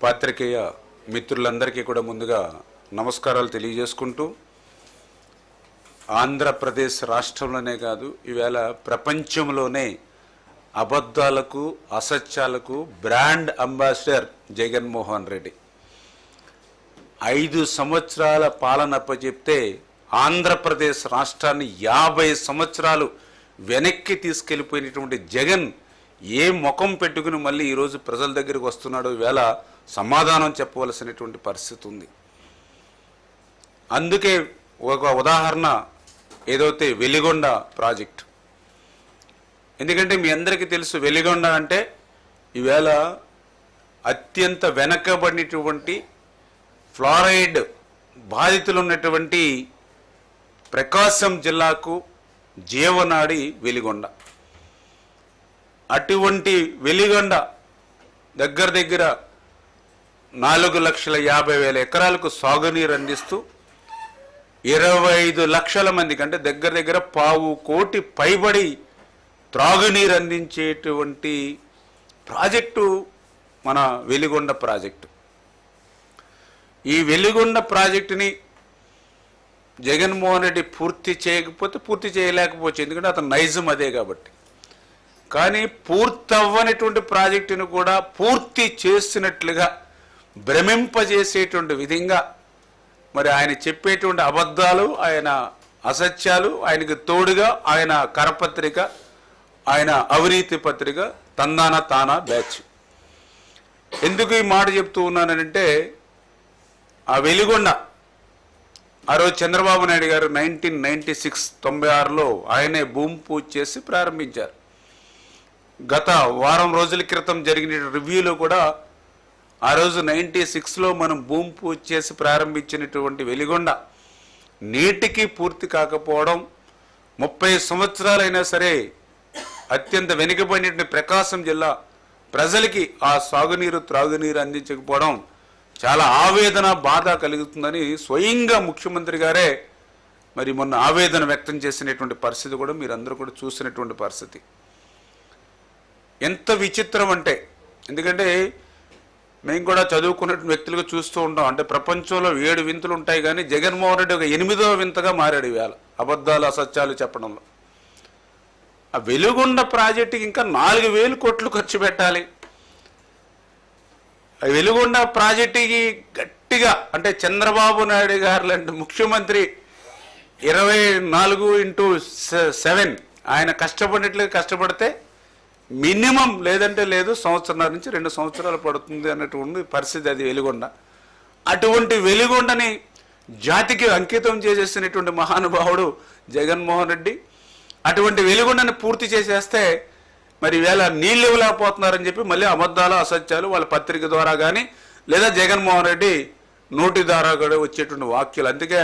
పాత్రికేయ మిత్రులందరికీ కూడా ముందుగా నమస్కారాలు తెలియజేసుకుంటూ, ఆంధ్రప్రదేశ్ రాష్ట్రంలోనే కాదు ఈవేళ ప్రపంచంలోనే అబద్ధాలకు అసత్యాలకు బ్రాండ్ అంబాసిడర్ జగన్మోహన్ రెడ్డి 5 సంవత్సరాల పాలన అప్పచెప్తే ఆంధ్రప్రదేశ్ రాష్ట్రాన్ని 50 సంవత్సరాలు వెనక్కి తీసుకెళ్ళిపోయినటువంటి జగన్ ఏ ముఖం పెట్టుకుని మళ్ళీ ఈరోజు ప్రజల దగ్గరికి వస్తున్నాడో ఈవేళ సమాధానం చెప్పవలసినటువంటి పరిస్థితి ఉంది. అందుకే ఒక ఉదాహరణ ఏదైతే వెలిగొండ ప్రాజెక్ట్. ఎందుకంటే మీ అందరికీ తెలుసు, వెలిగొండ అంటే ఈవేళ అత్యంత వెనకబడినటువంటి ఫ్లోరైడ్ బాధితులు ఉన్నటువంటి ప్రకాశం జిల్లాకు జీవనాడి వెలిగొండ. అటువంటి వెలిగొండ దగ్గర 4,50,000 ఎకరాలకు సాగునీరు అందిస్తూ 25 లక్షల మందికి అంటే దగ్గర 1,000 కోటి పైబడి త్రాగునీరు అందించేటువంటి ప్రాజెక్టు మన వెలిగొండ ప్రాజెక్టు. ఈ వెలిగొండ ప్రాజెక్టుని జగన్మోహన్ రెడ్డి పూర్తి చేయలేకపోవచ్చు, ఎందుకంటే అతను నైజం అదే కాబట్టి. కానీ పూర్తవ్వనటువంటి ప్రాజెక్టును కూడా పూర్తి చేసినట్లుగా భ్రమింపజేసేటువంటి విధంగా మరి ఆయన చెప్పేటువంటి అబద్ధాలు, ఆయన అసత్యాలు, ఆయనకు తోడుగా ఆయన కరపత్రిక, ఆయన అవినీతి పత్రిక తందాన తానా బ్యాచ్. ఎందుకు ఈ మాట చెప్తూ ఉన్నానంటే, ఆ వెలిగొండ ఆ రోజు చంద్రబాబు నాయుడు గారు 1996 ఆయనే భూమి పూజ చేసి ప్రారంభించారు. గత వారం రోజుల క్రితం జరిగిన రివ్యూలో కూడా ఆ రోజు 96లో మనం భూమి పూజ చేసి ప్రారంభించినటువంటి వెలిగొండ నేటికి పూర్తి కాకపోవడం, 30 సంవత్సరాలైనా సరే అత్యంత వెనుకబడిన ప్రకాశం జిల్లా ప్రజలకి ఆ సాగునీరు త్రాగునీరు అందించకపోవడం చాలా ఆవేదన బాధ కలుగుతుందని స్వయంగా ముఖ్యమంత్రి గారే మరి మొన్న ఆవేదన వ్యక్తం చేసినటువంటి పరిస్థితి కూడా మీరందరూ కూడా చూసినటువంటి పరిస్థితి. ఎంత విచిత్రం అంటే, ఎందుకంటే మేము కూడా చదువుకున్న వ్యక్తులుగా చూస్తూ ఉంటాం. అంటే ప్రపంచంలో 7 వింతలు ఉంటాయి, కానీ జగన్మోహన్ రెడ్డి ఒక 8వ వింతగా మారాడు ఇవాళ అబద్ధాలు అసత్యాలు చెప్పడంలో. ఆ వెలిగొండ ప్రాజెక్టుకి ఇంకా 4,000 కోట్లు ఖర్చు పెట్టాలి. ఆ వెలిగొండ ప్రాజెక్టుకి గట్టిగా అంటే చంద్రబాబు నాయుడు గారు లాంటి ముఖ్యమంత్రి 24x7 ఆయన కష్టపడినట్లుగా కష్టపడితే మినిమం లేదంటే లేదు 1.5 నుంచి 2 సంవత్సరాలు పడుతుంది అన్నటువంటి పరిస్థితి అది వెలిగొండ. అటువంటి వెలిగొండని జాతికి అంకితం చేసేసినటువంటి మహానుభావుడు జగన్మోహన్ రెడ్డి. అటువంటి వెలిగొండని పూర్తి చేసేస్తే మరి వేళ నీళ్ళు ఇవ్వలేకపోతున్నారని చెప్పి మళ్ళీ అబద్ధాలు అసత్యాలు వాళ్ళ పత్రిక ద్వారా కానీ లేదా జగన్మోహన్ రెడ్డి నోటి ద్వారా కూడా వచ్చేటువంటి వాక్యాలు. అందుకే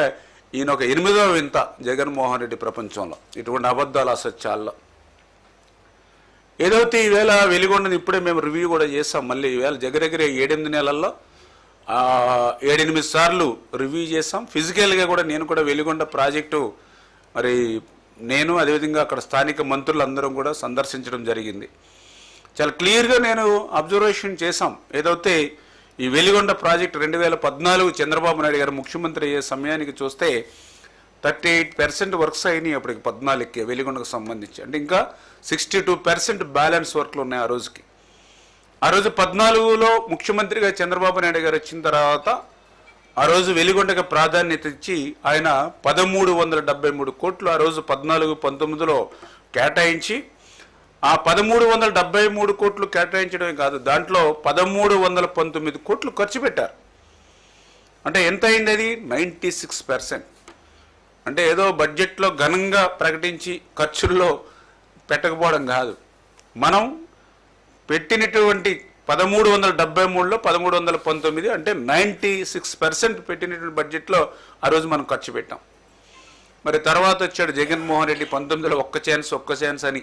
ఈయన ఒక 8వ వింత జగన్మోహన్ రెడ్డి ప్రపంచంలో ఇటువంటి అబద్ధాలు అసత్యాల్లో. ఏదైతే ఈవేళ వెలిగొండని ఇప్పుడే మేము రివ్యూ కూడా చేస్తాం. మళ్ళీ ఈవేళ దగ్గర 7-8 నెలల్లో 7-8 సార్లు రివ్యూ చేస్తాం. ఫిజికల్గా కూడా నేను కూడా వెలిగొండ ప్రాజెక్టు మరి నేను అదేవిధంగా అక్కడ స్థానిక మంత్రులందరం కూడా సందర్శించడం జరిగింది. చాలా క్లియర్గా నేను అబ్జర్వేషన్ చేశాం. ఏదైతే ఈ వెలిగొండ ప్రాజెక్టు 2014 చంద్రబాబు నాయుడు గారు ముఖ్యమంత్రి అయ్యే సమయానికి చూస్తే 38% వర్క్స్ అయినాయి అప్పటికి 14కి వెలిగొండకు సంబంధించి. అంటే ఇంకా 62% బ్యాలెన్స్ వర్క్లు ఉన్నాయి ఆ రోజుకి. ఆ రోజు 14లో ముఖ్యమంత్రిగా చంద్రబాబు నాయుడు గారు వచ్చిన తర్వాత ఆ రోజు వెలిగొండకు ప్రాధాన్యత ఇచ్చి ఆయన 1,373 కోట్లు ఆ రోజు 14-19లో కేటాయించి, ఆ 1,373 కోట్లు కేటాయించడమే కాదు, దాంట్లో 1,319 కోట్లు ఖర్చు పెట్టారు. అంటే ఎంత అయింది అది? 96%. అంటే ఏదో బడ్జెట్లో ఘనంగా ప్రకటించి ఖర్చుల్లో పెట్టకపోవడం కాదు. మనం పెట్టినటువంటి 1,373లో 1,319 అంటే 96% పెట్టినటువంటి బడ్జెట్లో ఆ రోజు మనం ఖర్చు పెట్టాం. మరి తర్వాత వచ్చాడు జగన్మోహన్ రెడ్డి 19లో ఒక్క ఛాన్స్ అని.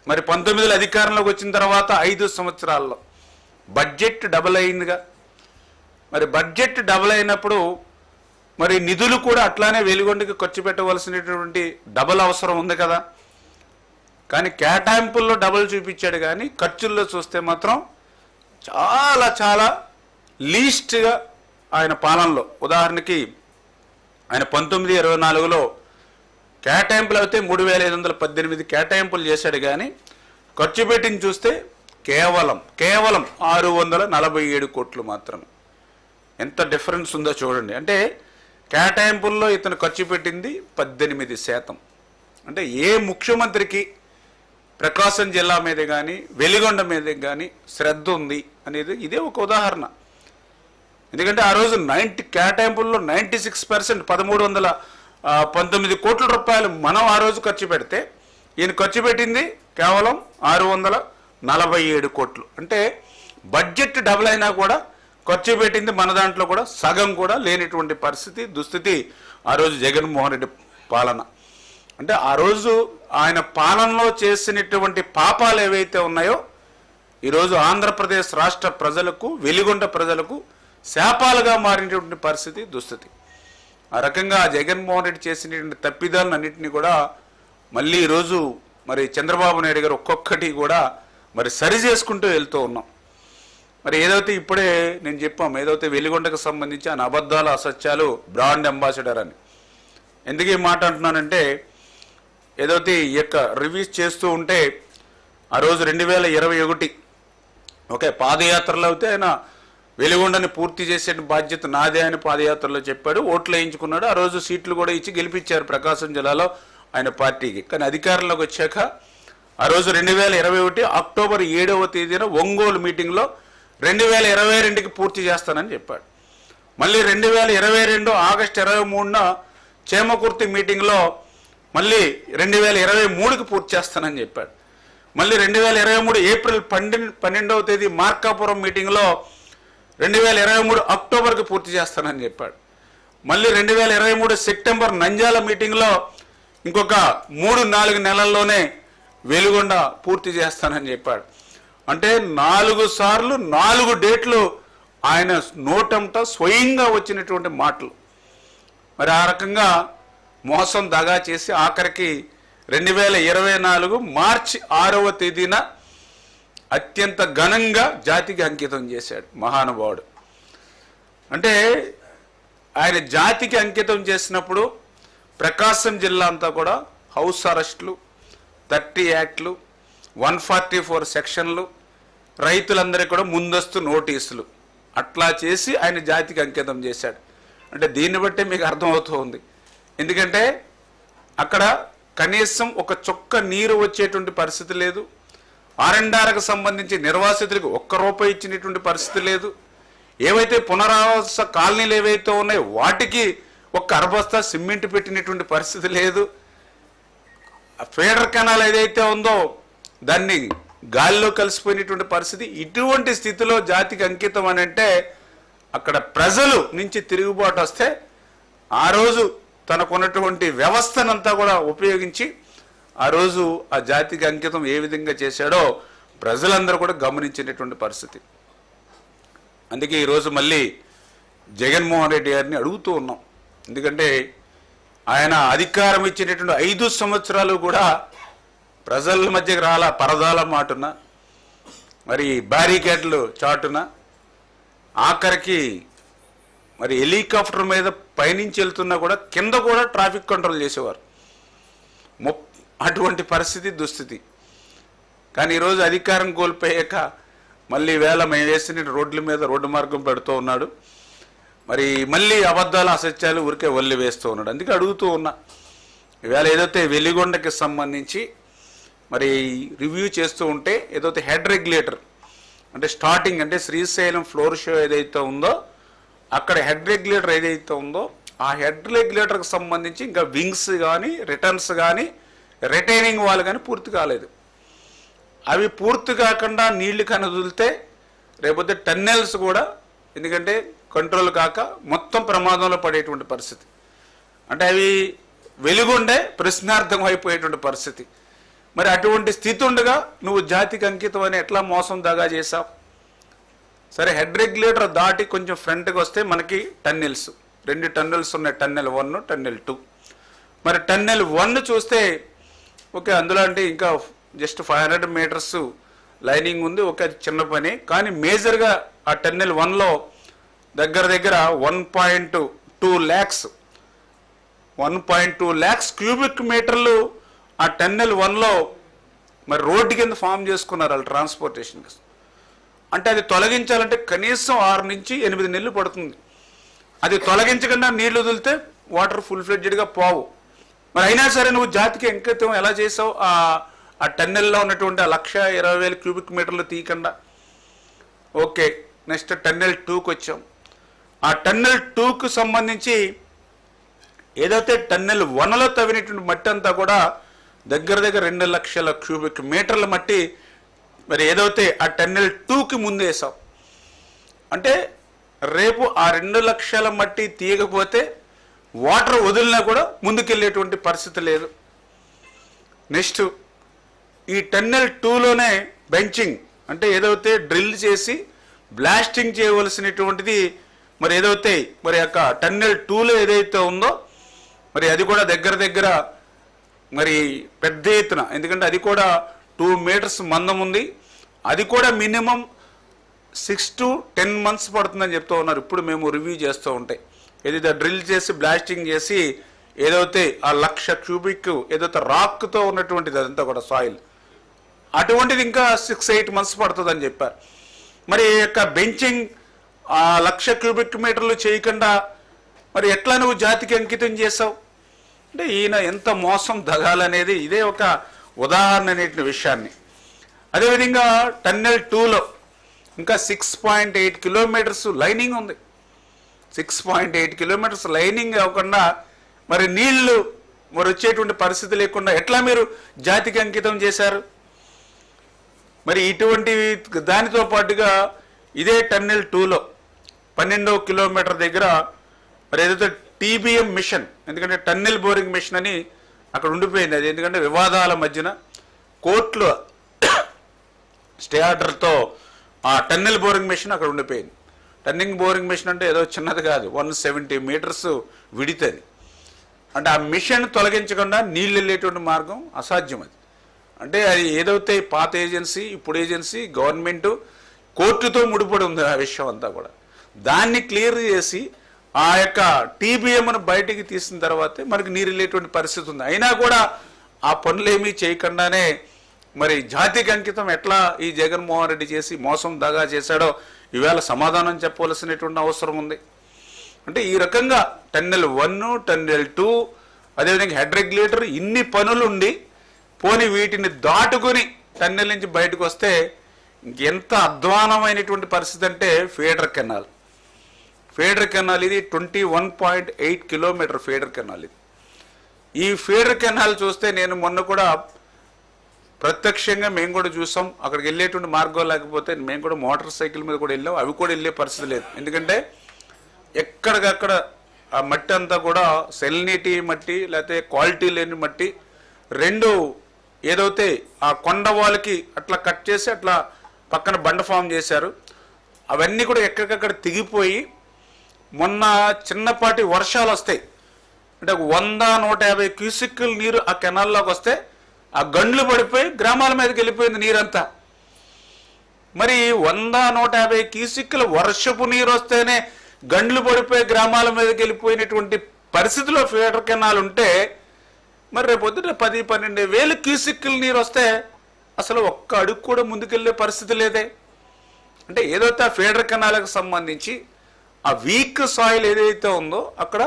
మరి 19లో అధికారంలోకి వచ్చిన తర్వాత 5 సంవత్సరాల్లో బడ్జెట్ డబుల్ అయిందిగా. మరి బడ్జెట్ డబుల్ అయినప్పుడు మరి నిధులు కూడా అట్లానే వెలిగొండకి ఖర్చు పెట్టవలసినటువంటి డబుల్ అవసరం ఉంది కదా. కానీ కేటాయింపుల్లో డబుల్ చూపించాడు, కానీ ఖర్చుల్లో చూస్తే మాత్రం చాలా చాలా లీస్ట్గా ఆయన పాలనలో, ఉదాహరణకి ఆయన 1924లో కేటాయింపులు అయితే 3518 కేటాయింపులు చేశాడు, కానీ ఖర్చు పెట్టింది చూస్తే కేవలం 647 కోట్లు మాత్రమే. ఎంత డిఫరెన్స్ ఉందో చూడండి. అంటే కేటాయింపుల్లో ఇతను ఖర్చు పెట్టింది 18%. అంటే ఏ ముఖ్యమంత్రికి ప్రకాశం జిల్లా మీద కానీ వెలిగొండ మీద కానీ శ్రద్ధ ఉంది అనేది ఇదే ఒక ఉదాహరణ. ఎందుకంటే ఆ రోజు కేటాయింపుల్లో 96% 1319 కోట్ల రూపాయలు మనం ఆ రోజు ఖర్చు పెడితే ఈయన ఖర్చు పెట్టింది కేవలం 647 కోట్లు. అంటే బడ్జెట్ డబుల్ అయినా కూడా ఖర్చు పెట్టింది మన దాంట్లో కూడా సగం కూడా లేనిటువంటి పరిస్థితి, దుస్థితి ఆ రోజు జగన్మోహన్ రెడ్డి పాలన. అంటే ఆ రోజు ఆయన పాలనలో చేసినటువంటి పాపాలు ఏవైతే ఉన్నాయో ఈరోజు ఆంధ్రప్రదేశ్ రాష్ట్ర ప్రజలకు, వెలిగొండ ప్రజలకు శాపాలుగా మారినటువంటి పరిస్థితి, దుస్థితి. ఆ రకంగా జగన్మోహన్ రెడ్డి చేసినటువంటి తప్పిదాలన్నింటినీ కూడా మళ్ళీ ఈరోజు మరి చంద్రబాబు నాయుడు గారు ఒక్కొక్కటి కూడా మరి సరి చేసుకుంటూ వెళ్తూ ఉన్నాం. మరి ఏదైతే ఇప్పుడే నేను చెప్పాం, ఏదైతే వెలిగొండకు సంబంధించి ఆయన అబద్ధాలు, అసత్యాలు బ్రాండ్ అంబాసిడర్ అని. ఎందుకు ఈ మాట అంటున్నానంటే, ఏదైతే ఈ యొక్క రివ్యూస్ చేస్తూ ఉంటే ఆ రోజు 2021 ఓకే పాదయాత్రలో అయితే ఆయన వెలిగొండని పూర్తి చేసే బాధ్యత నాదే అని పాదయాత్రలో చెప్పాడు, ఓట్లు వేయించుకున్నాడు. ఆ రోజు సీట్లు కూడా ఇచ్చి గెలిపించారు ప్రకాశం జిల్లాలో ఆయన పార్టీకి. కానీ అధికారంలోకి వచ్చాక ఆ రోజు 2021 అక్టోబర్ 7వ తేదీన ఒంగోలు మీటింగ్లో 2022కి పూర్తి చేస్తానని చెప్పాడు. మళ్ళీ 2022 ఆగస్టు 23న చేమకుర్తి మీటింగ్లో మళ్ళీ 2023కి పూర్తి చేస్తానని చెప్పాడు. మళ్ళీ 2023 ఏప్రిల్ 12వ తేదీ మార్కాపురం మీటింగ్లో 2023 అక్టోబర్కి పూర్తి చేస్తానని చెప్పాడు. మళ్ళీ 2023 సెప్టెంబర్ నంద్యాల మీటింగ్లో ఇంకొక 3-4 నెలల్లోనే వెలిగొండ పూర్తి చేస్తానని చెప్పాడు. అంటే 4 సార్లు 4 డేట్లు ఆయన నోటంట స్వయంగా వచ్చినటువంటి మాటలు. మరి ఆ రకంగా మోసం దగా చేసి ఆఖరికి 2024 మార్చి 6వ తేదీన అత్యంత ఘనంగా జాతికి అంకితం చేశాడు మహానుభావుడు. అంటే ఆయన జాతికి అంకితం చేసినప్పుడు ప్రకాశం జిల్లా అంతా కూడా హౌస్ అరెస్టులు, 30 యాక్ట్లు, 144 సెక్షన్లు, రైతులందరికీ కూడా ముందస్తు నోటీసులు అట్లా చేసి ఆయన జాతికి అంకితం చేశాడు. అంటే దీన్ని బట్టే మీకు అర్థమవుతూ ఉంది. ఎందుకంటే అక్కడ కనీసం ఒక చుక్క నీరు వచ్చేటువంటి పరిస్థితి లేదు. ఆర్ఎండ్ఆర్కి సంబంధించి నిర్వాసితులకు ₹1 ఇచ్చినటువంటి పరిస్థితి లేదు. ఏవైతే పునరావాస కాలనీలు ఏవైతే ఉన్నాయో వాటికి ఒక్క అరబస్తా సిమెంట్ పెట్టినటువంటి పరిస్థితి లేదు. ఫీడర్ కెనాల్ ఏదైతే ఉందో దాన్ని గాలిలో కలిసిపోయినటువంటి పరిస్థితి. ఇటువంటి స్థితిలో జాతికి అంకితం అని అంటే అక్కడ ప్రజలు నుంచి తిరుగుబాటు వస్తే ఆ రోజు తనకున్నటువంటి వ్యవస్థనంతా కూడా ఉపయోగించి ఆ రోజు ఆ జాతికి అంకితం ఏ విధంగా చేశాడో ప్రజలందరూ కూడా గమనించినటువంటి పరిస్థితి. అందుకే ఈరోజు మళ్ళీ జగన్మోహన్ రెడ్డి గారిని అడుగుతూ ఉన్నాం. ఎందుకంటే ఆయన అధికారం ఇచ్చినటువంటి 5 సంవత్సరాలు కూడా ప్రజల మధ్యకి రాలా, పరదాల మాటున, మరి బ్యారికేడ్లు చాటున, ఆఖరికి మరి హెలికాప్టర్ మీద పైనుంచి వెళ్తున్నా కూడా కింద కూడా ట్రాఫిక్ కంట్రోల్ చేసేవారు. అటువంటి పరిస్థితి, దుస్థితి. కానీ ఈరోజు అధికారం కోల్పోయాక మళ్ళీ మేము వేసిన రోడ్ల మీద రోడ్డు మార్గం పెడుతూ ఉన్నాడు. మరి మళ్ళీ అబద్ధాలు, అసత్యాలు ఊరికే వల్లి వేస్తూ ఉన్నాడు. అందుకే అడుగుతూ ఉన్నా, ఈవేళ ఏదైతే వెలిగొండకి సంబంధించి మరి రివ్యూ చేస్తూ ఉంటే ఏదైతే హెడ్ రెగ్యులేటర్ అంటే స్టార్టింగ్ అంటే శ్రీశైలం ఫ్లోర్ షో ఏదైతే ఉందో అక్కడ హెడ్ రెగ్యులేటర్ ఏదైతే ఉందో ఆ హెడ్ రెగ్యులేటర్కి సంబంధించి ఇంకా వింగ్స్ కానీ, రిటర్న్స్ కానీ, రిటైనింగ్ వాల్ కానీ పూర్తి కాలేదు. అవి పూర్తి కాకుండా నీళ్లు కానీ వదిలితే రేపొద్దు టన్నెల్స్ కూడా, ఎందుకంటే కంట్రోల్ కాక మొత్తం ప్రమాదంలో పడేటువంటి పరిస్థితి. అంటే అవి వెలుగుండే ప్రశ్నార్థం అయిపోయేటువంటి పరిస్థితి. మరి అటువంటి స్థితి ఉండగా నువ్వు జాతికి అంకితం అని ఎట్లా మోసం దగా చేశావు? సరే, హెడ్ రెగ్యులేటర్ దాటి కొంచెం ఫ్రంట్కి వస్తే మనకి టన్నెల్స్, 2 టన్నెల్స్ ఉన్నాయి, టన్నెల్ 1, టన్నెల్ 2. మరి టన్నెల్ 1 చూస్తే ఓకే, అందులో అంటే ఇంకా జస్ట్ 500 మీటర్స్ లైనింగ్ ఉంది, ఒక చిన్న పని. కానీ మేజర్గా ఆ టన్నెల్ 1లో దగ్గర దగ్గర 1.2 ల్యాక్స్ 1.2 ల్యాక్స్ క్యూబిక్ మీటర్లు ఆ టన్నెల్ 1లో మరి రోడ్డు కింద ఫామ్ చేసుకున్నారు వాళ్ళు ట్రాన్స్పోర్టేషన్. అంటే అది తొలగించాలంటే కనీసం 6 నుంచి 8 నెలలు పడుతుంది. అది తొలగించకుండా నీళ్లు వదిలితే వాటర్ ఫుల్ ఫ్లెడ్జెడ్గా పోవు. మరి అయినా సరే నువ్వు జాతికి అంకితం ఎలా చేసావు? ఆ టన్నెల్లో ఉన్నటువంటి 1,20,000 క్యూబిక్ మీటర్లు తీయకుండా. ఓకే, నెక్స్ట్ టన్నెల్ 2కి వచ్చాం. ఆ టన్నెల్ 2కు సంబంధించి ఏదైతే టన్నెల్ 1లో తవ్వినటువంటి మట్టి అంతా కూడా దగ్గర దగ్గర 2 లక్షల క్యూబిక్ మీటర్ల మట్టి మరి ఏదైతే ఆ టన్నెల్ 2కి ముందేసాం. అంటే రేపు ఆ 2 లక్షల మట్టి తీయకపోతే వాటర్ వదిలినా కూడా ముందుకెళ్ళేటువంటి పరిస్థితి లేదు. నెక్స్ట్ ఈ టన్నెల్ 2లోనే బెంచింగ్ అంటే ఏదైతే డ్రిల్ చేసి బ్లాస్టింగ్ చేయవలసినటువంటిది మరి ఏదైతే మరి యొక్క టన్నెల్ 2లో ఏదైతే ఉందో మరి అది కూడా దగ్గర దగ్గర మరి పెద్ద ఎత్తున, ఎందుకంటే అది కూడా 2 మీటర్స్ మందం ఉంది. అది కూడా మినిమం 6 to 10 months పడుతుందని చెప్తూ ఉన్నారు. ఇప్పుడు మేము రివ్యూ చేస్తూ ఉంటాయి ఏదైతే డ్రిల్ చేసి బ్లాస్టింగ్ చేసి ఏదైతే ఆ 1,00,000 క్యూబిక్ ఏదైతే రాక్తో ఉన్నటువంటిది అదంతా కూడా సాయిల్ అటువంటిది ఇంకా 6-8 months పడుతుందని చెప్పారు. మరి ఈ యొక్క బెంచింగ్ ఆ 1,00,000 క్యూబిక్ మీటర్లు చేయకుండా మరి ఎట్లా నువ్వు జాతికి అంకితం చేసావు? అంటే ఈయన ఎంత మోసం దగాలనేది ఇదే ఒక ఉదాహరణ అనేటి విషయాన్ని. అదేవిధంగా టన్నెల్ 2లో ఇంకా 6.8 కిలోమీటర్స్ లైనింగ్ ఉంది. 6.8 కిలోమీటర్స్ లైనింగ్ అవ్వకుండా మరి నీళ్లు మరి వచ్చేటువంటి పరిస్థితి లేకుండా ఎట్లా మీరు జాతికి అంకితం చేశారు? మరి ఇటువంటి దానితో పాటుగా ఇదే టన్నెల్ 2లో 12వ కిలోమీటర్ దగ్గర మరి ఏదైతే TBM మిషన్, ఎందుకంటే టన్నెల్ బోరింగ్ మిషన్ అని అక్కడ ఉండిపోయింది. అది ఎందుకంటే వివాదాల మధ్యన కోర్టులో స్టే ఆర్డర్తో ఆ టన్నెల్ బోరింగ్ మిషన్ అక్కడ ఉండిపోయింది. టన్నెల్ బోరింగ్ మిషన్ అంటే ఏదో చిన్నది కాదు, 170 మీటర్స్ విడితది. అంటే ఆ మిషన్ తొలగించకుండా నీళ్ళు వెళ్ళేటువంటి మార్గం అసాధ్యం. అది అంటే అది ఏదైతే పాత ఏజెన్సీ ఇప్పుడు ఏజెన్సీ గవర్నమెంట్ కోర్టుతో ముడిపడి ఉంది ఆ విషయం అంతా కూడా. దాన్ని క్లియర్ చేసి ఆ యొక్క TBMను బయటికి తీసిన తర్వాతే మనకి నీరు వెళ్ళేటువంటి పరిస్థితి ఉంది. అయినా కూడా ఆ పనులు ఏమీ చేయకుండానే మరి జాతికి అంకితం ఎట్లా ఈ జగన్మోహన్ రెడ్డి చేసి మోసం దగా చేశాడో ఈవేళ సమాధానం చెప్పవలసినటువంటి అవసరం ఉంది. అంటే ఈ రకంగా టన్నెల్ 1, టన్నెల్ 2 అదేవిధంగా హెడ్ రెగ్యులేటర్ ఇన్ని పనులుండి పోని వీటిని దాటుకుని టన్నెల్ నుంచి బయటకు వస్తే ఎంత అధ్వానమైనటువంటి పరిస్థితి అంటే ఫీడర్ కెనాల్ ఇది 21.8 కిలోమీటర్ ఫీడర్ కెనాల్ ఇది. ఈ ఫీడర్ కెనాల్ చూస్తే నేను మొన్న కూడా ప్రత్యక్షంగా మేము కూడా చూసాం. అక్కడికి వెళ్ళేటువంటి మార్గం లేకపోతే మేము కూడా మోటార్ సైకిల్ మీద కూడా వెళ్ళాం. అవి కూడా వెళ్ళే పరిస్థితి లేదు. ఎందుకంటే ఎక్కడికక్కడ ఆ మట్టి అంతా కూడా సెలినిటీ మట్టి లేకపోతే క్వాలిటీ లేని మట్టి రెండు ఏదైతే ఆ కొండ వాళ్ళకి అట్లా కట్ చేసి అట్లా పక్కన బండ ఫామ్ చేశారు. అవన్నీ కూడా ఎక్కడికక్కడ తెగిపోయి మొన్న చిన్నపాటి వర్షాలు వస్తాయి అంటే 100-150 క్యూసిక్కుల నీరు ఆ కెనాల్లోకి వస్తే ఆ గండ్లు పడిపోయి గ్రామాల మీదకి వెళ్ళిపోయింది నీరంతా. మరి 100-150 క్యూసిక్కుల వర్షపు నీరు వస్తేనే గండ్లు పడిపోయి గ్రామాల మీదకి వెళ్ళిపోయినటువంటి పరిస్థితిలో ఫీడర్ కెనాల్ ఉంటే మరి రేపు పొద్దున 10-12 వేల క్యూసిక్కుల నీరు వస్తే అసలు ఒక్క అడుగు కూడా ముందుకెళ్ళే పరిస్థితి లేదే. అంటే ఏదైతే ఆ ఫీడర్ కెనాల్కి సంబంధించి ఆ వీక్ సాయిల్ ఏదైతే ఉందో అక్కడ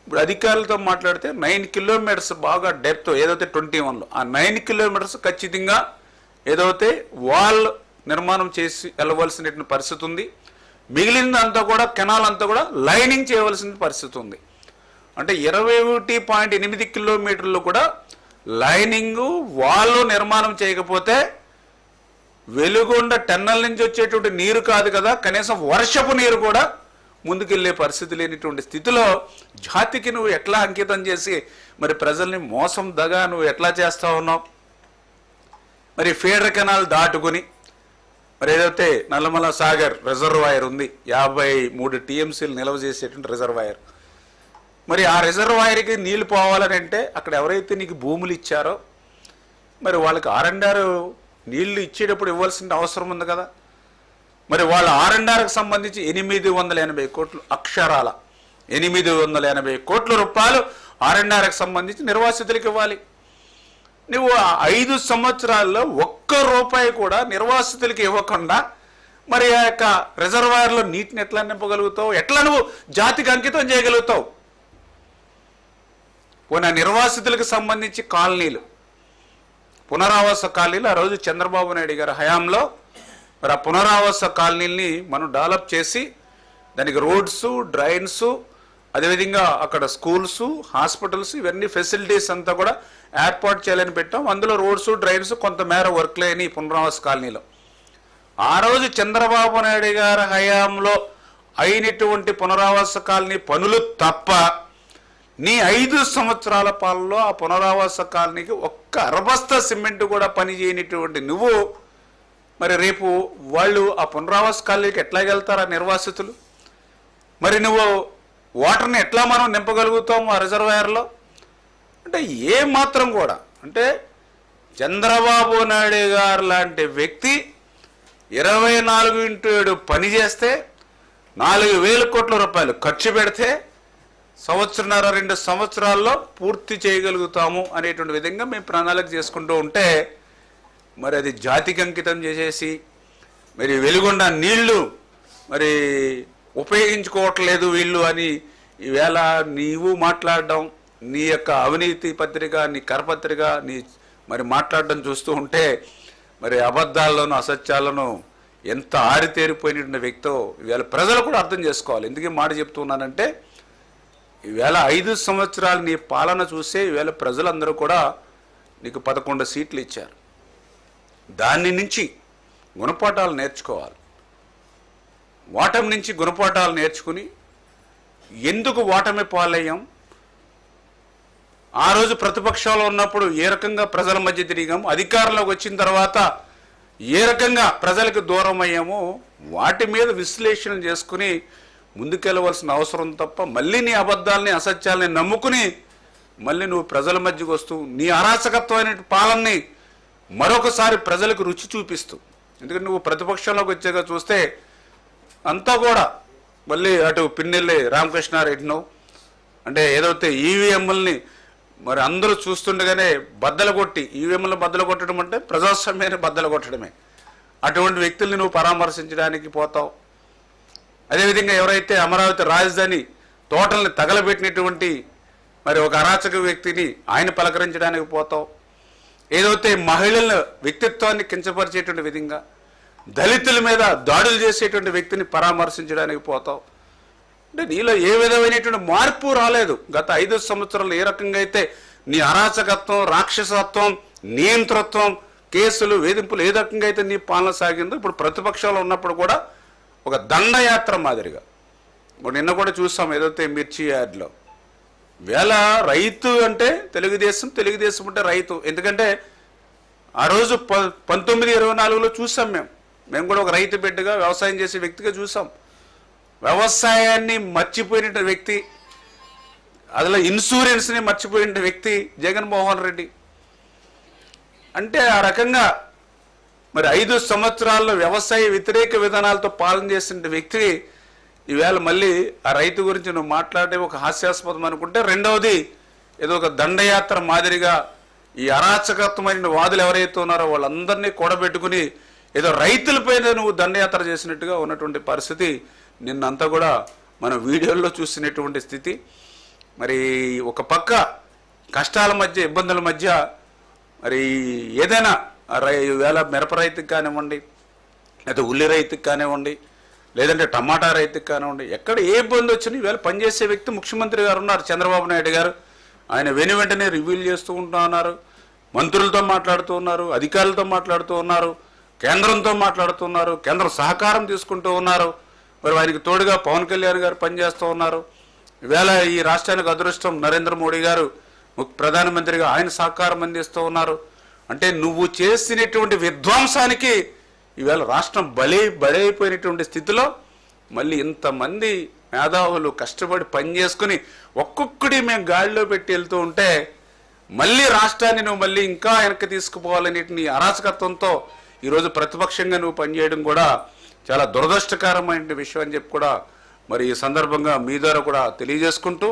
ఇప్పుడు అధికారులతో మాట్లాడితే 9 కిలోమీటర్స్ బాగా డెప్త్ ఏదైతే 21లో ఆ 9 కిలోమీటర్స్ ఖచ్చితంగా ఏదైతే వాల్ నిర్మాణం చేసి వెళ్ళవలసినటువంటి పరిస్థితి ఉంది. మిగిలిందంతా కూడా కెనాల్ అంతా కూడా లైనింగ్ చేయవలసిన పరిస్థితి ఉంది. అంటే 21.8 కిలోమీటర్లు కూడా లైనింగు వాల్ నిర్మాణం చేయకపోతే వెలుగొండ టన్నెల్ నుంచి వచ్చేటువంటి నీరు కాదు కదా, కనీసం వర్షపు నీరు కూడా ముందుకెళ్లే పరిస్థితి లేనిటువంటి స్థితిలో జాతికి నువ్వు ఎట్లా అంకితం చేసి మరి ప్రజల్ని మోసం దగా నువ్వు ఎట్లా చేస్తా ఉన్నావు? మరి ఫీడర్ కెనాల్ దాటుకుని మరి ఏదైతే నల్లమల సాగర్ రిజర్వాయర్ ఉంది 53 TMCలు నిల్వ చేసేటువంటి రిజర్వాయర్. మరి ఆ రిజర్వాయర్కి నీళ్లు పోవాలని అంటే అక్కడ ఎవరైతే నీకు భూములు ఇచ్చారో మరి వాళ్ళకి R&R నీళ్లు ఇచ్చేటప్పుడు ఇవ్వాల్సిన అవసరం ఉంది కదా. మరి వాళ్ళ R&Rకి సంబంధించి 880 కోట్లు, అక్షరాల 880 కోట్ల రూపాయలు R&Rకి సంబంధించి నిర్వాసితులకు ఇవ్వాలి. నువ్వు 5 సంవత్సరాల్లో ఒక్క రూపాయి కూడా నిర్వాసితులకి ఇవ్వకుండా మరి ఆ యొక్క రిజర్వాయర్లో నీటిని ఎట్లా నింపగలుగుతావు? ఎట్లా నువ్వు జాతికి అంకితం చేయగలుగుతావు? పోనీ నిర్వాసితులకు సంబంధించి కాలనీలు, పునరావాస కాలనీలు ఆ రోజు చంద్రబాబు నాయుడు గారి హయాంలో మరి ఆ పునరావాస కాలనీల్ని మనం డెవలప్ చేసి దానికి రోడ్స్, డ్రైన్స్, అదేవిధంగా అక్కడ స్కూల్స్, హాస్పిటల్స్, ఇవన్నీ ఫెసిలిటీస్ అంతా కూడా ఏర్పాటు చేయాలని పెట్టాం. అందులో రోడ్స్, డ్రైన్స్ కొంతమేర వర్క్ లేని పునరావాస కాలనీలో ఆ రోజు చంద్రబాబు నాయుడు గారి హయాంలో అయినటువంటి పునరావాస కాలనీ పనులు తప్ప నీ 5 సంవత్సరాల పాలలో ఆ పునరావాస కాలనీకి ఒక్క అరబస్తా సిమెంట్ కూడా పని చేయనటువంటి నువ్వు మరి రేపు వాళ్ళు ఆ పునరావాస కాలనీకి ఎట్లా వెళ్తారా నిర్వాసితులు? మరి నువ్వు వాటర్ని ఎట్లా మనం నింపగలుగుతాము ఆ రిజర్వాయర్లో? అంటే ఏ మాత్రం కూడా అంటే చంద్రబాబు నాయుడు గారు లాంటి వ్యక్తి 24x7 పని చేస్తే 4,000 కోట్ల రూపాయలు ఖర్చు పెడితే 1.5-2 సంవత్సరాల్లో పూర్తి చేయగలుగుతాము అనేటువంటి విధంగా మేము ప్రణాళిక చేసుకుంటూ ఉంటే మరి అది జాతికి అంకితం చేసేసి మరి వెలుగొండ నీళ్లు మరి ఉపయోగించుకోవట్లేదు వీళ్ళు అని ఈవేళ నీవు మాట్లాడడం, నీ యొక్క అవినీతి పత్రిక, నీ కరపత్రిక, నీ మరి మాట్లాడడం చూస్తూ ఉంటే మరి అబద్ధాలను, అసత్యాలను ఎంత ఆరితేరిపోయినటువంటి వ్యక్తో ఈవేళ ప్రజలు కూడా అర్థం చేసుకోవాలి. ఎందుకు మాట చెప్తున్నానంటే ఈవేళ 5 సంవత్సరాలు నీ పాలన చూసే ఈవేళ ప్రజలందరూ కూడా నీకు 11 సీట్లు ఇచ్చారు. దాని నుంచి గుణపాఠాలు నేర్చుకోవాలి. ఓటమి నుంచి గుణపాఠాలు నేర్చుకుని ఎందుకు ఓటమి పాలయ్యాం, ఆ రోజు ప్రతిపక్షంలో ఉన్నప్పుడు ఏ రకంగా ప్రజల మధ్య తిరిగాము, అధికారంలోకి వచ్చిన తర్వాత ఏ రకంగా ప్రజలకు దూరం అయ్యామో వాటి మీద విశ్లేషణ చేసుకుని ముందుకెళ్ళవలసిన అవసరం తప్ప మళ్ళీ నీ అబద్ధాలని, అసత్యాలని నమ్ముకుని మళ్ళీ నువ్వు ప్రజల మధ్యకు వస్తూ నీ అరాచకత్వమైన పాలనని మరొకసారి ప్రజలకు రుచి చూపిస్తూ, ఎందుకంటే నువ్వు ప్రతిపక్షంలోకి వచ్చాక చూస్తే అంతా కూడా మళ్ళీ అటు పిన్నెల్లి రామకృష్ణారెడ్డినో అంటే ఏదైతే ఈవీఎంలని మరి అందరూ చూస్తుండగానే బద్దలు కొట్టి, ఈవీఎంలను బద్దలు కొట్టడం అంటే ప్రజాస్వామ్యాన్ని బద్దలు కొట్టడమే. అటువంటి వ్యక్తుల్ని నువ్వు పరామర్శించడానికి పోతావు. అదేవిధంగా ఎవరైతే అమరావతి రాజధాని తోటల్ని తగలబెట్టినటువంటి మరి ఒక అరాచక వ్యక్తిని ఆయన పలకరించడానికి పోతావు. ఏదైతే మహిళల వ్యక్తిత్వాన్ని కించపరిచేటువంటి విధంగా దళితుల మీద దాడులు చేసేటువంటి వ్యక్తిని పరామర్శించడానికి పోతావు. అంటే నీలో ఏ విధమైనటువంటి మార్పు రాలేదు. గత 5 సంవత్సరాలు ఏ రకంగా అయితే నీ అరాచకత్వం, రాక్షసత్వం, నియంతృత్వం, కేసులు, వేధింపులు ఏ రకంగా అయితే నీ పాలన సాగిందో ఇప్పుడు ప్రతిపక్షంలో ఉన్నప్పుడు కూడా ఒక దండయాత్ర మాదిరిగా నిన్న కూడా చూసాం. ఏదైతే మిర్చి యార్డ్లో వేళ రైతు అంటే తెలుగుదేశం అంటే రైతు. ఎందుకంటే ఆ రోజు 1924లో చూసాం. మేము కూడా ఒక రైతు బిడ్డగా వ్యవసాయం చేసే వ్యక్తిగా చూసాం. వ్యవసాయాన్ని మర్చిపోయిన వ్యక్తి, అందులో ఇన్సూరెన్స్ని మర్చిపోయిన వ్యక్తి జగన్మోహన్ రెడ్డి. అంటే ఆ రకంగా మరి 5 సంవత్సరాల్లో వ్యవసాయ వ్యతిరేక విధానాలతో పాలన చేసిన వ్యక్తి ఈవేళ మళ్ళీ ఆ రైతు గురించి నువ్వు మాట్లాడే ఒక హాస్యాస్పదం అనుకుంటే, రెండవది ఏదో ఒక దండయాత్ర మాదిరిగా ఈ అరాచకత్వమైన వాదులు ఎవరైతే ఉన్నారో వాళ్ళందరినీ కూడబెట్టుకుని ఏదో రైతులపైన నువ్వు దండయాత్ర చేసినట్టుగా ఉన్నటువంటి పరిస్థితి నిన్నంతా కూడా మన వీడియోల్లో చూసినటువంటి స్థితి. మరి ఒక పక్క కష్టాల మధ్య, ఇబ్బందుల మధ్య మరి ఏదైనా వేళ మిరప రైతుకి కానివ్వండి, లేదా ఉల్లి రైతుకి కానివ్వండి, లేదంటే టమాటా రైతుకి కానివ్వండి, ఎక్కడ ఏ ఇబ్బంది వచ్చినా ఈవేళ పనిచేసే వ్యక్తి ముఖ్యమంత్రి గారు ఉన్నారు, చంద్రబాబు నాయుడు గారు. ఆయన వెంటనే రివ్యూలు చేస్తూ ఉన్నారు, మంత్రులతో మాట్లాడుతూ ఉన్నారు, అధికారులతో మాట్లాడుతూ ఉన్నారు, కేంద్రంతో మాట్లాడుతున్నారు, కేంద్రం సహకారం తీసుకుంటూ ఉన్నారు. మరి ఆయనకి తోడుగా పవన్ కళ్యాణ్ గారు పనిచేస్తూ ఉన్నారు. ఈవేళ ఈ రాష్ట్రానికి అదృష్టం నరేంద్ర మోడీ గారు ప్రధానమంత్రిగా ఆయన సహకారం అందిస్తూ ఉన్నారు. అంటే నువ్వు చేసినటువంటి విధ్వంసానికి ఈవేళ రాష్ట్రం బలైపోయినటువంటి స్థితిలో మళ్ళీ ఇంతమంది మేధావులు కష్టపడి పనిచేసుకుని ఒక్కొక్కటి మేము గాడిలో పెట్టి వెళ్తూ ఉంటే మళ్ళీ రాష్ట్రాన్ని నువ్వు మళ్ళీ ఇంకా వెనక్కి తీసుకుపోవాలనే నీ అరాచకత్వంతో ఈరోజు ప్రతిపక్షంగా నువ్వు పనిచేయడం కూడా చాలా దురదృష్టకరమైన విషయం అని చెప్పి కూడా మరి ఈ సందర్భంగా మీ ద్వారా కూడా తెలియజేసుకుంటూ,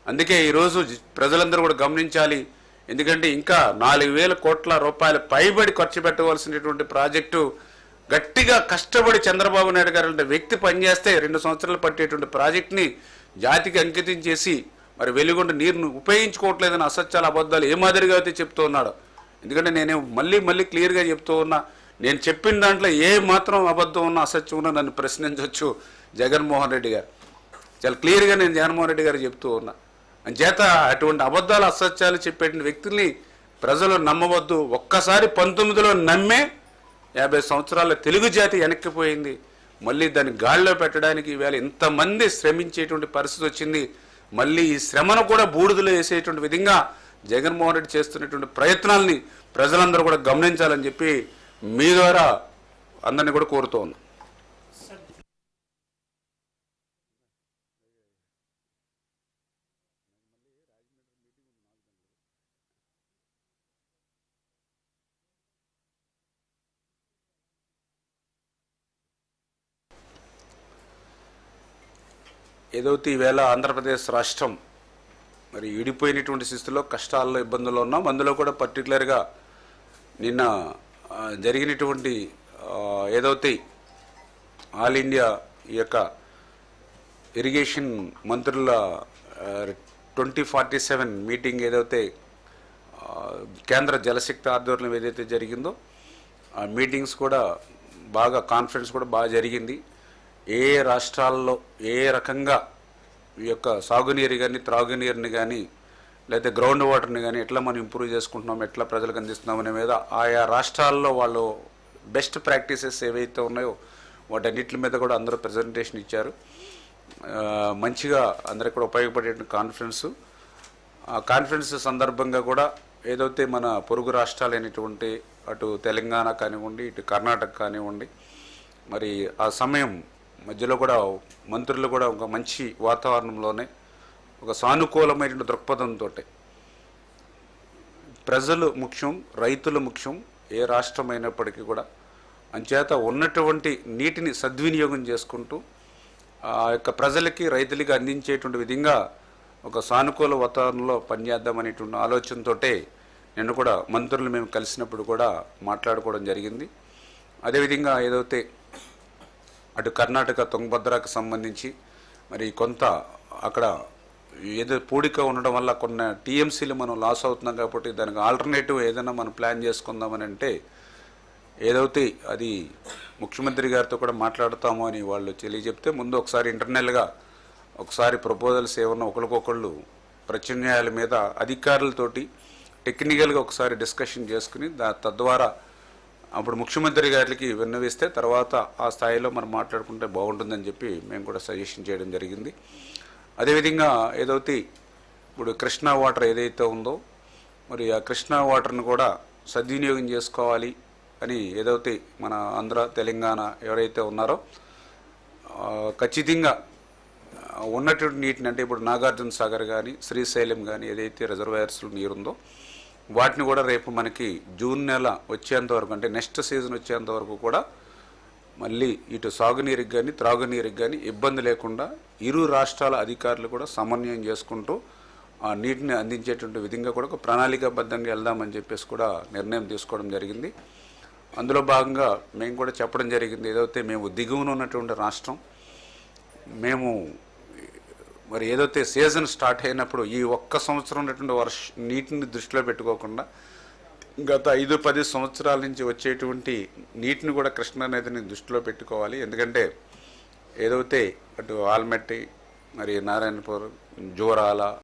అందుకే ఈరోజు ప్రజలందరూ కూడా గమనించాలి. ఎందుకంటే ఇంకా 4,000 కోట్ల రూపాయలు పైబడి ఖర్చు పెట్టవలసినటువంటి ప్రాజెక్టు గట్టిగా కష్టపడి చంద్రబాబు నాయుడు గారు అంటే వ్యక్తి పనిచేస్తే 2 సంవత్సరాలు పట్టేటువంటి ప్రాజెక్ట్ని జాతికి అంకితం చేసి మరి వెలుగొండ నీరును ఉపయోగించుకోవట్లేదని అసత్యాల అబద్ధాలు ఏ మాదిరిగా అయితే చెప్తూ ఉన్నాడు. ఎందుకంటే నేను మళ్ళీ క్లియర్గా చెప్తూ ఉన్నా, నేను చెప్పిన దాంట్లో ఏ మాత్రం అబద్ధం ఉన్నా అసత్యం ఉన్నా నన్ను ప్రశ్నించవచ్చు జగన్మోహన్ రెడ్డి గారు. చాలా క్లియర్గా నేను జగన్మోహన్ రెడ్డి గారు చెప్తూ ఉన్నా. అంచేత అటువంటి అబద్ధాలు అసత్యాలు చెప్పే వ్యక్తుల్ని ప్రజలు నమ్మవద్దు. ఒక్కసారి 19లో నమ్మే 50 సంవత్సరాల తెలుగు జాతి వెనక్కిపోయింది. మళ్ళీ దాన్ని గాడిలో పెట్టడానికి ఈవేళ ఇంతమంది శ్రమించేటువంటి పరిస్థితి వచ్చింది. మళ్ళీ ఈ శ్రమను కూడా బూడిదలో వేసేటువంటి విధంగా జగన్మోహన్ రెడ్డి చేస్తున్నటువంటి ప్రయత్నాలని ప్రజలందరూ కూడా గమనించాలని చెప్పి మీ ద్వారా అందరినీ కూడా కోరుతూ ఉన్నాను. ఏదైతే ఈవేళ ఆంధ్రప్రదేశ్ రాష్ట్రం మరి విడిపోయినటువంటి స్థితిలో కష్టాల్లో ఇబ్బందుల్లో ఉన్నాం. అందులో కూడా పర్టికులర్గా నిన్న జరిగినటువంటి ఏదైతే ఆల్ ఇండియా ఈ యొక్క ఇరిగేషన్ మంత్రుల 2047 మీటింగ్ ఏదైతే కేంద్ర జలశక్తి ఆధ్వర్యంలో ఏదైతే జరిగిందో ఆ మీటింగ్స్ కూడా బాగా కాన్ఫరెన్స్ కూడా బాగా జరిగింది. ఏ రాష్ట్రాల్లో ఏ రకంగా ఈ యొక్క సాగునీరు కానీ త్రాగునీరుని కానీ లేదా గ్రౌండ్ వాటర్ని కానీ ఎట్లా మనం ఇంప్రూవ్ చేసుకుంటున్నాం, ఎట్లా ప్రజలకు అందిస్తున్నాం అనే మీద ఆయా రాష్ట్రాల్లో వాళ్ళు బెస్ట్ ప్రాక్టీసెస్ ఏవైతే ఉన్నాయో వాటన్నిటి మీద కూడా అందరూ ప్రజెంటేషన్ ఇచ్చారు. మంచిగా అందరికి కూడా ఉపయోగపడే కాన్ఫరెన్సు. ఆ కాన్ఫరెన్స్ సందర్భంగా కూడా ఏదైతే మన పొరుగు రాష్ట్రాలైనటువంటి అటు తెలంగాణ కానివ్వండి, ఇటు కర్ణాటక కానివ్వండి, మరి ఆ సమయం మధ్యలో కూడా మంత్రులు కూడా ఒక మంచి వాతావరణంలోనే ఒక సానుకూలమైన దృక్పథంతో ప్రజలు ముఖ్యం, రైతులు ముఖ్యం ఏ రాష్ట్రం అయినప్పటికీ కూడా, అంచేత ఉన్నటువంటి నీటిని సద్వినియోగం చేసుకుంటూ ఆ యొక్క ప్రజలకి రైతులకి అందించేటువంటి విధంగా ఒక సానుకూల వాతావరణంలో పనిచేద్దామనేటువంటి ఆలోచనతో నిన్న కూడా మంత్రులు మేము కలిసినప్పుడు కూడా మాట్లాడుకోవడం జరిగింది. అదేవిధంగా ఏదైతే అటు కర్ణాటక తుంగభద్రకు సంబంధించి మరి కొంత అక్కడ ఏదో పూడిక ఉండడం వల్ల కొన్ని టీఎంసీలు మనం లాస్ అవుతున్నాం కాబట్టి దానికి ఆల్టర్నేటివ్ ఏదైనా మనం ప్లాన్ చేసుకుందామని అంటే ఏదైతే అది ముఖ్యమంత్రి గారితో కూడా మాట్లాడతాము అని వాళ్ళు తెలియజెప్తే ముందు ఒకసారి ఇంటర్నల్గా ఒకసారి ప్రపోజల్స్ ఏమన్నా ఒకరికొకళ్ళు ప్రత్యామ్నాయాల మీద అధికారులతోటి టెక్నికల్గా ఒకసారి డిస్కషన్ చేసుకుని తద్వారా అప్పుడు ముఖ్యమంత్రి గారికి విన్నవిస్తే తర్వాత ఆ స్థాయిలో మనం మాట్లాడుకుంటే బాగుంటుందని చెప్పి మేము కూడా సజెషన్ చేయడం జరిగింది. అదేవిధంగా ఏదైతే ఇప్పుడు కృష్ణా వాటర్ ఏదైతే ఉందో మరి ఆ కృష్ణా వాటర్ను కూడా సద్వినియోగం చేసుకోవాలి అని ఏదైతే మన ఆంధ్ర తెలంగాణ ఎవరైతే ఉన్నారో ఖచ్చితంగా ఉన్నటువంటి నీటిని అంటే ఇప్పుడు నాగార్జున సాగర్ కానీ శ్రీశైలం కానీ ఏదైతే రిజర్వాయర్స్లో నీరుందో వాటిని కూడా రేపు మనకి జూన్ నెల వచ్చేంత వరకు అంటే నెక్స్ట్ సీజన్ వచ్చేంత వరకు కూడా మళ్ళీ ఇటు సాగునీరుకి కానీ త్రాగునీరుకి కానీ ఇబ్బంది లేకుండా ఇరు రాష్ట్రాల అధికారులు కూడా సమన్వయం చేసుకుంటూ ఆ నీటిని అందించేటువంటి విధంగా కూడా ఒక ప్రణాళికాబద్ధంగా వెళ్దామని చెప్పేసి కూడా నిర్ణయం తీసుకోవడం జరిగింది. అందులో భాగంగా మేము కూడా చెప్పడం జరిగింది ఏదైతే మేము దిగువన ఉన్నటువంటి రాష్ట్రం మేము మరి ఏదైతే సీజన్ స్టార్ట్ అయినప్పుడు ఈ ఒక్క సంవత్సరం ఉన్నటువంటి నీటిని దృష్టిలో పెట్టుకోకుండా గత 5-10 సంవత్సరాల నుంచి వచ్చేటువంటి నీటిని కూడా కృష్ణా నదిని దృష్టిలో పెట్టుకోవాలి. ఎందుకంటే ఏదైతే అటు ఆల్మట్టి మరి నారాయణపూర్ జోరాల